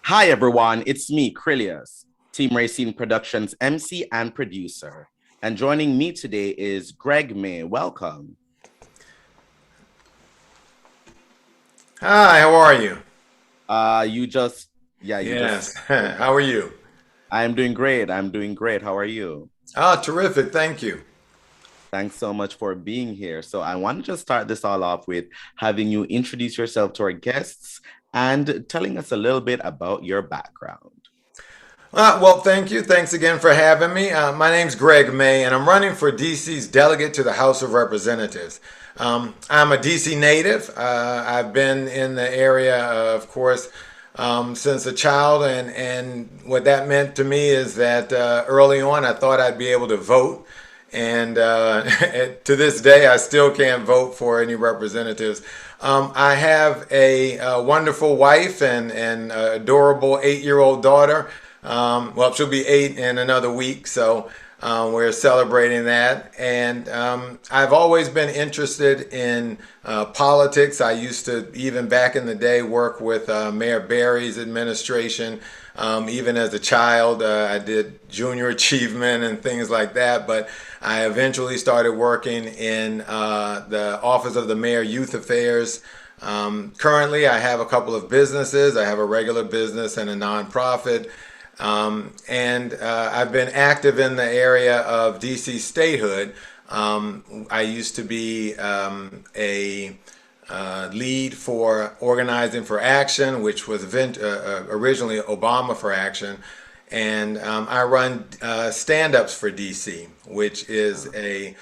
Hi, everyone. It's me, Krylios, Team Racing Productions MC and producer. And joining me today is Greg Maye. Welcome. Hi, how are you? You just, yeah, you just, Yes. How are you? I'm doing great. I'm doing great. How are you? Oh, terrific. Thank you. Thanks so much for being here. So, I want to just start this all off with having you introduce yourself to our guests and telling us a little bit about your background. Well, thank you. Thanks again for having me. My name's Greg Maye, and I'm running for DC's delegate to the House of Representatives. I'm a DC native. I've been in the area, of course, since a child, and what that meant to me is that early on I thought I'd be able to vote. And to this day, I still can't vote for any representatives. I have a wonderful wife and adorable 8-year-old daughter. Well, she'll be 8 in another week, so we're celebrating that. And I've always been interested in politics. I used to, even back in the day, work with Mayor Barry's administration. Even as a child, I did junior achievement and things like that. But I eventually started working in the Office of the Mayor Youth Affairs. Currently, I have a couple of businesses. I have a regular business and a nonprofit. And I've been active in the area of DC statehood. I used to be a lead for Organizing for Action, which was originally Obama for Action. And I run stand-ups for DC, which is a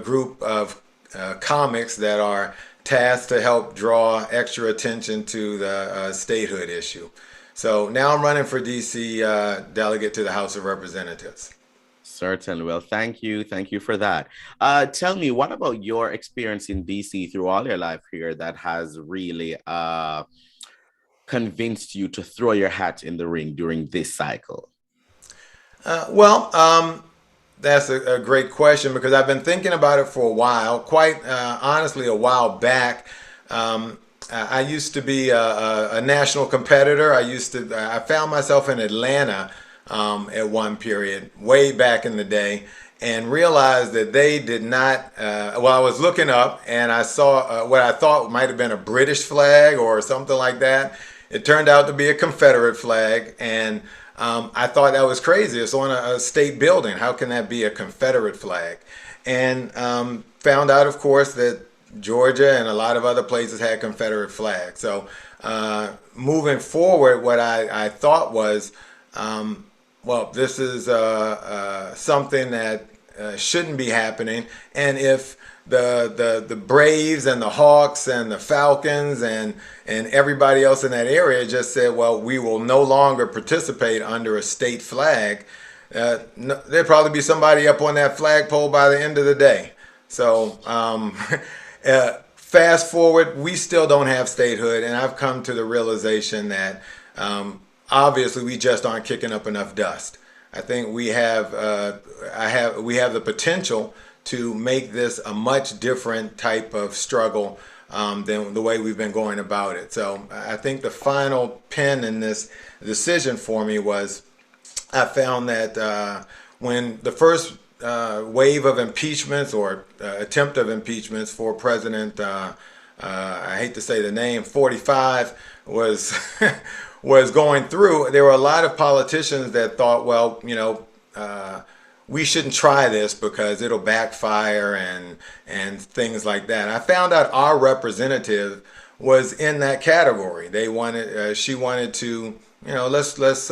group of comics that are tasked to help draw extra attention to the statehood issue. So now I'm running for DC delegate to the House of Representatives. Certainly. Well, thank you. Thank you for that. Tell me, what about your experience in DC through all your life here that has really convinced you to throw your hat in the ring during this cycle? Well, that's a great question because I've been thinking about it for a while. Quite honestly, a while back, I used to be a national competitor. I found myself in Atlanta at one period, way back in the day, and realized that they did not. Well, I was looking up and I saw what I thought might have been a British flag or something like that. It turned out to be a Confederate flag, and I thought that was crazy. It's on a state building. How can that be a Confederate flag? And found out, of course, that Georgia and a lot of other places had Confederate flags. So moving forward, what I thought was, well, this is something that shouldn't be happening. And if the Braves and the Hawks and the Falcons and everybody else in that area just said, well, we will no longer participate under a state flag, there'd probably be somebody up on that flagpole by the end of the day. So fast forward, we still don't have statehood, and I've come to the realization that obviously we just aren't kicking up enough dust. I think we have the potential to make this a much different type of struggle than the way we've been going about it. So I think the final pin in this decision for me was I found that when the first wave of impeachments or attempt of impeachments for President, I hate to say the name, 45 was was going through, there were a lot of politicians that thought, well, we shouldn't try this because it'll backfire and things like that. I found out our representative was in that category. She wanted to, let's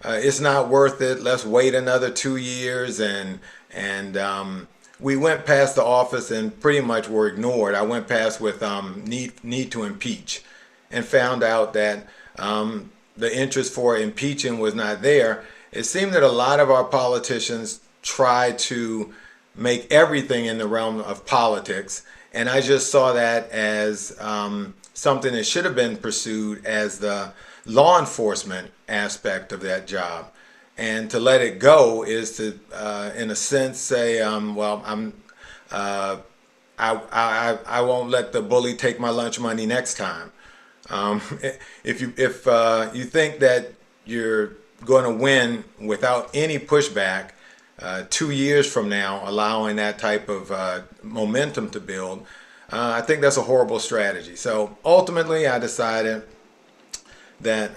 it's not worth it. Let's wait another 2 years and we went past the office and pretty much were ignored. I went past with need to impeach, and found out that the interest for impeaching was not there. It seemed that a lot of our politicians try to make everything in the realm of politics, and I just saw that as something that should have been pursued as the law enforcement aspect of that job. And to let it go is to, in a sense, say, well, I won't let the bully take my lunch money next time. Um, if you think that you're going to win without any pushback 2 years from now, allowing that type of momentum to build, I think that's a horrible strategy. So ultimately, I decided that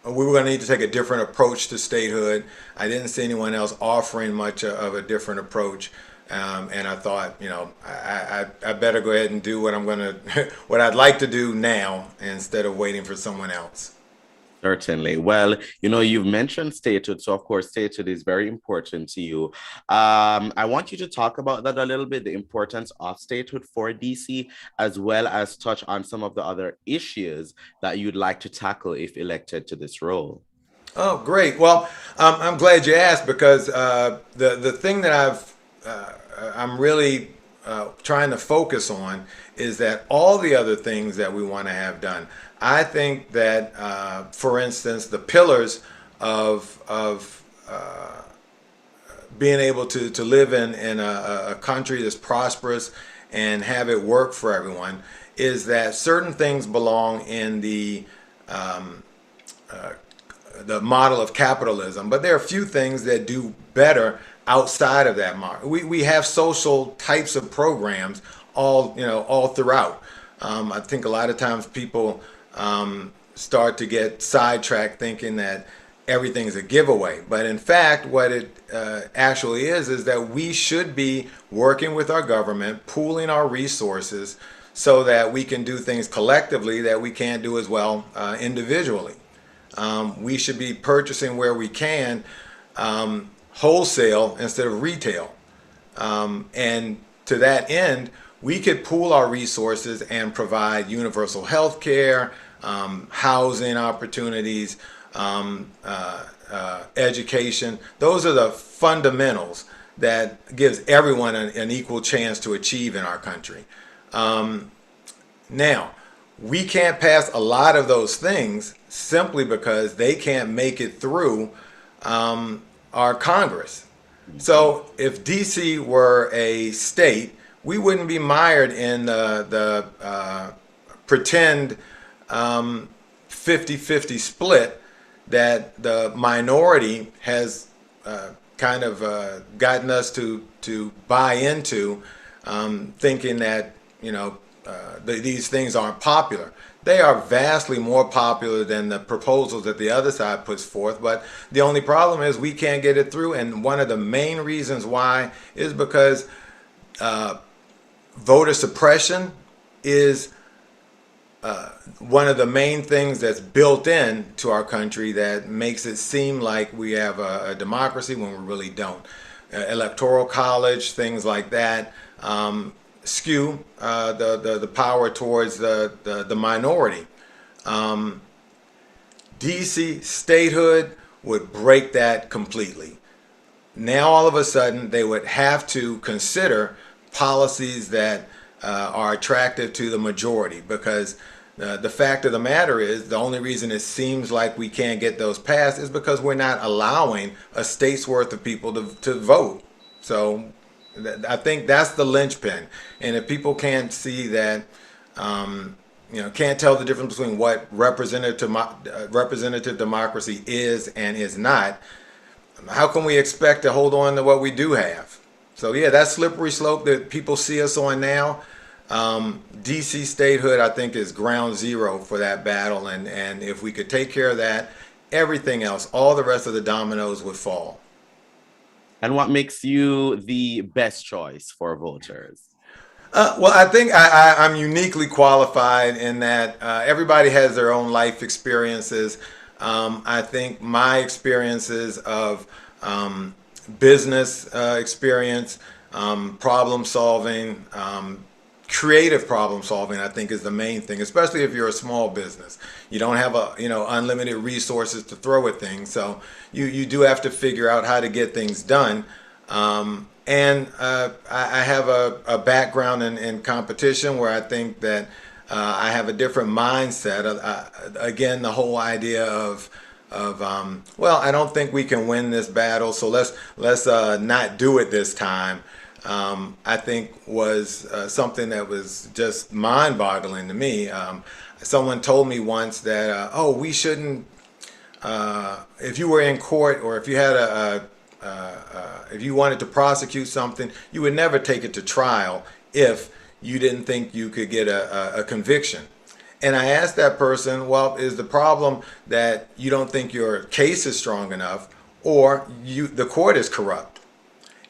we were going to need to take a different approach to statehood. I didn't see anyone else offering much of a different approach. And I thought, I better go ahead and do what what I'd like to do now instead of waiting for someone else. Certainly. Well, you've mentioned statehood. So, of course, statehood is very important to you. I want you to talk about that a little bit, the importance of statehood for DC, as well as touch on some of the other issues that you'd like to tackle if elected to this role. Oh, great. Well, I'm glad you asked because the thing that I'm really trying to focus on is that all the other things that we want to have done. I think that, for instance, the pillars of being able to live in a country that's prosperous and have it work for everyone is that certain things belong in the model of capitalism, but there are a few things that do better outside of that model. We have social types of programs all throughout. I think a lot of times people start to get sidetracked thinking that everything's a giveaway. But in fact, what it actually is that we should be working with our government, pooling our resources so that we can do things collectively that we can't do as well individually. We should be purchasing where we can wholesale instead of retail. And to that end, we could pool our resources and provide universal health care, housing opportunities, education. Those are the fundamentals that gives everyone an equal chance to achieve in our country. Now, we can't pass a lot of those things simply because they can't make it through our Congress. So if DC were a state, we wouldn't be mired in the pretend 50-50 split that the minority has kind of gotten us to buy into, thinking that these things aren't popular. They are vastly more popular than the proposals that the other side puts forth, but the only problem is we can't get it through, and one of the main reasons why is because voter suppression is one of the main things that's built in to our country that makes it seem like we have a democracy when we really don't. Electoral college, things like that, skew the power towards the minority. DC statehood would break that completely. Now all of a sudden they would have to consider policies that are attractive to the majority, because the fact of the matter is the only reason it seems like we can't get those passed is because we're not allowing a state's worth of people to vote. So I think that's the linchpin. And if people can't see that, can't tell the difference between what representative democracy is and is not, how can we expect to hold on to what we do have? So yeah, that slippery slope that people see us on now, DC statehood, I think, is ground zero for that battle. And if we could take care of that, everything else, all the rest of the dominoes would fall. And what makes you the best choice for voters? Well, I think I'm uniquely qualified in that everybody has their own life experiences. I think my experiences of business experience, problem solving, creative problem solving, I think, is the main thing, especially if you're a small business. You don't have unlimited resources to throw at things, so you do have to figure out how to get things done. And I have a background in competition where I think that I have a different mindset. Again, the whole idea of well, I don't think we can win this battle, so let's not do it this time. I think was something that was just mind-boggling to me. Someone told me once that, oh, we shouldn't, if you were in court or if you had if you wanted to prosecute something, you would never take it to trial if you didn't think you could get a conviction. And I asked that person, well, is the problem that you don't think your case is strong enough, or the court is corrupt?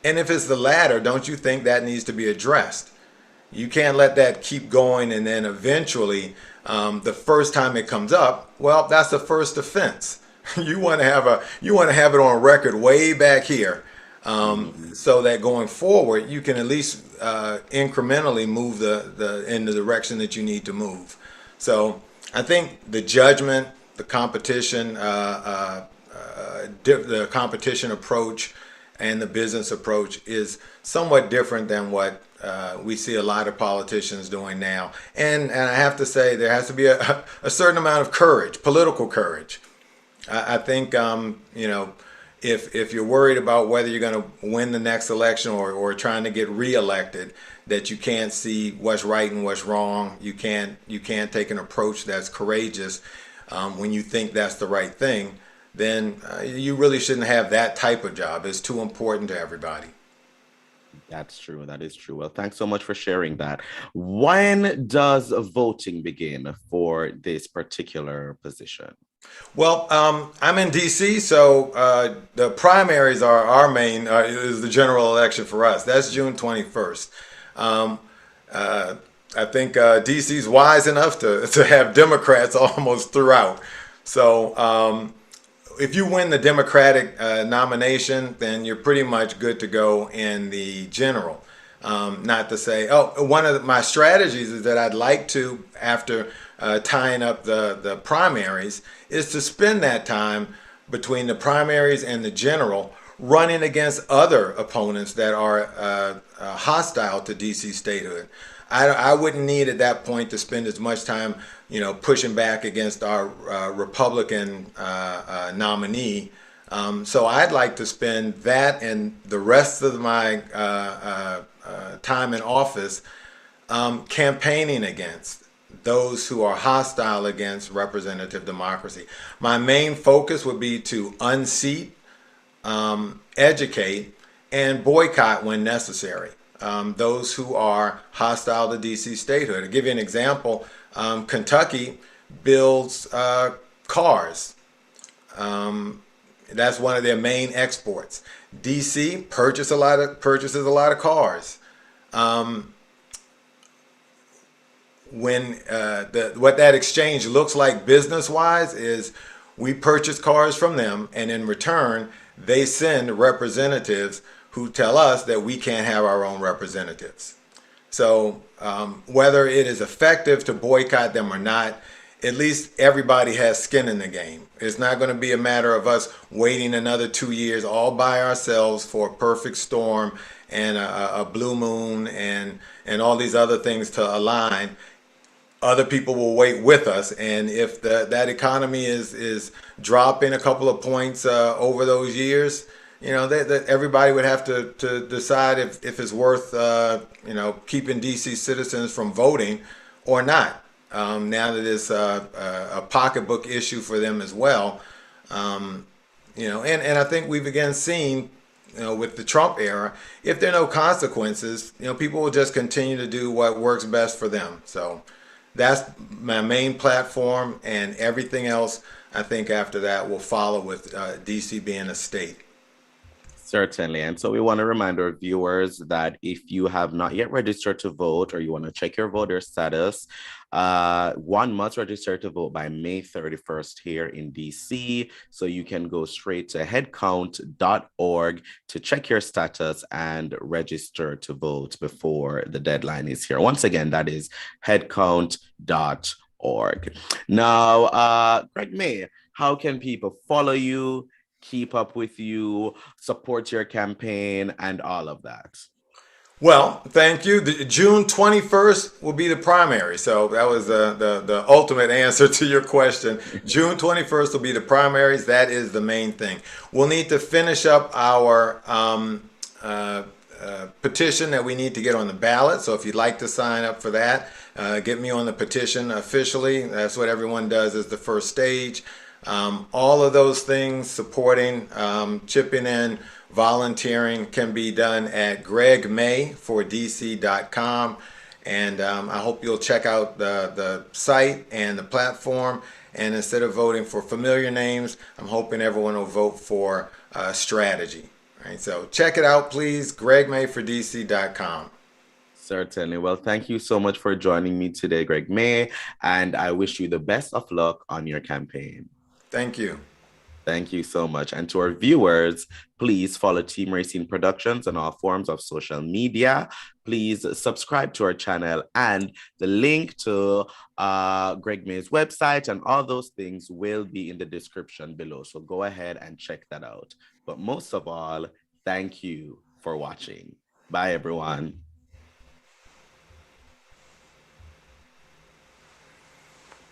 And if it's the latter, don't you think that needs to be addressed? You can't let that keep going and then eventually, the first time it comes up, well, that's the first offense. You want to have it on record way back here, so that going forward you can at least incrementally move the in the direction that you need to move. So I think the judgment, the competition, the competition approach, and the business approach is somewhat different than what we see a lot of politicians doing now. And I have to say there has to be a certain amount of courage, political courage. I think if you're worried about whether you're going to win the next election or trying to get reelected, that you can't see what's right and what's wrong. You can't take an approach that's courageous when you think that's the right thing. Then you really shouldn't have that type of job. It's too important to everybody. That's true. That is true. Well, thanks so much for sharing that. When does voting begin for this particular position? Well, I'm in D.C., so the primaries are our main, is the general election for us. That's June 21st. Um, I think D.C.'s wise enough to have Democrats almost throughout. So if you win the Democratic nomination, then you're pretty much good to go in the general. Not to say, oh, one of my strategies is that I'd like to, after tying up the primaries, is to spend that time between the primaries and the general running against other opponents that are hostile to DC statehood. I wouldn't need at that point to spend as much time, pushing back against our Republican nominee. So I'd like to spend that and the rest of my time in office campaigning against those who are hostile against representative democracy. My main focus would be to unseat, educate, and boycott when necessary those who are hostile to DC statehood. To give you an example, Kentucky builds cars. That's one of their main exports. DC purchases a lot of cars. What that exchange looks like business wise is we purchase cars from them, and in return they send representatives who tell us that we can't have our own representatives. So whether it is effective to boycott them or not, at least everybody has skin in the game. It's not going to be a matter of us waiting another 2 years all by ourselves for a perfect storm and a blue moon and all these other things to align. Other people will wait with us, and if that economy is dropping a couple of points over those years, that everybody would have to decide if it's worth keeping DC citizens from voting or not. Now that it's a pocketbook issue for them as well, and I think we've again seen, with the Trump era, if there are no consequences, people will just continue to do what works best for them. So that's my main platform, and everything else I think after that will follow with DC being a state. Certainly. And so we want to remind our viewers that if you have not yet registered to vote or you want to check your voter status, one must register to vote by May 31st here in DC. So you can go straight to headcount.org to check your status and register to vote before the deadline is here. Once again, that is headcount.org. Now, Greg Maye, how can people follow you, keep up with you, support your campaign, and all of that? Well, thank you. June 21st will be the primary. So that was the ultimate answer to your question. June 21st will be the primaries. That is the main thing. We'll need to finish up our petition that we need to get on the ballot. So if you'd like to sign up for that, get me on the petition officially. That's what everyone does as the first stage. All of those things, supporting, chipping in, volunteering, can be done at gregmaye4dc.com. And I hope you'll check out the site and the platform. And instead of voting for familiar names, I'm hoping everyone will vote for strategy. Right, so check it out, please. gregmaye4dc.com. Certainly. Well, thank you so much for joining me today, Greg Maye, and I wish you the best of luck on your campaign. Thank you. Thank you so much. And to our viewers, please follow Team Racing Productions on all forms of social media. Please subscribe to our channel, and the link to Greg Maye's website and all those things will be in the description below. So go ahead and check that out. But most of all, thank you for watching. Bye, everyone.